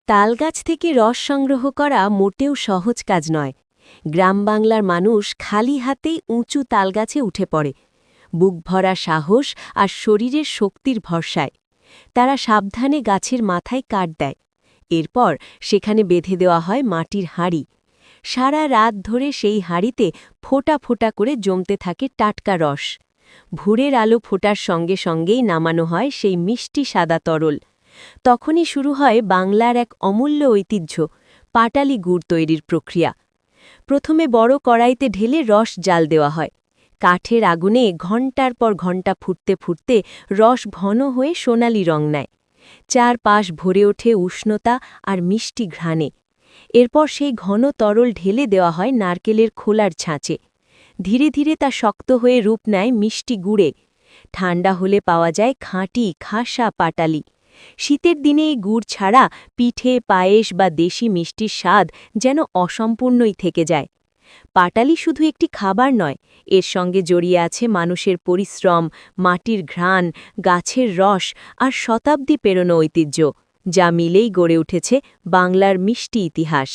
তালগাছ থেকে রস সংগ্রহ করা মোটেও সহজ কাজ নয়। গ্রাম বাংলার মানুষ খালি হাতেই উঁচু তালগাছে উঠে পড়ে, বুক ভরা সাহস আর শরীরের শক্তির ভরসায়। তারা সাবধানে গাছের মাথায় কাট দেয়। এরপর সেখানে বেঁধে দেওয়া হয় মাটির হাঁড়ি। সারা রাত ধরে সেই হাঁড়িতে ফোঁটা ফোঁটা করে জমতে থাকে টাটকা রস। ভোরের আলো ফোটার সঙ্গে সঙ্গেই নামানো হয় সেই মিষ্টি সাদা তরল। তখনই শুরু হয় বাংলার এক অমূল্য ঐতিহ্য, পাটালি গুড় তৈরির প্রক্রিয়া। প্রথমে বড় কড়াইতে ঢেলে রস জাল দেওয়া হয়। কাঠের আগুনে ঘণ্টার পর ঘণ্টা ফুটতে ফুটতে রস ঘন হয়ে সোনালি রং নেয়। চারপাশ ভরে ওঠে উষ্ণতা আর মিষ্টি ঘ্রাণে। এরপর সেই ঘন তরল ঢেলে দেওয়া হয় নারকেলের খোলার ছাঁচে। ধীরে ধীরে তা শক্ত হয়ে রূপ নেয় মিষ্টি গুড়ে। ঠান্ডা হলে পাওয়া যায় খাঁটি খাসা পাটালি। শীতের দিনে এই গুড় ছাড়া পিঠে, পায়েস বা দেশি মিষ্টির স্বাদ যেন অসম্পূর্ণই থেকে যায়। পাটালি শুধু একটি খাবার নয়, এর সঙ্গে জড়িয়ে আছে মানুষের পরিশ্রম, মাটির ঘ্রাণ, গাছের রস আর শতাব্দী পেরোনো ঐতিহ্য, যা মিলেই গড়ে উঠেছে বাংলার মিষ্টি ইতিহাস।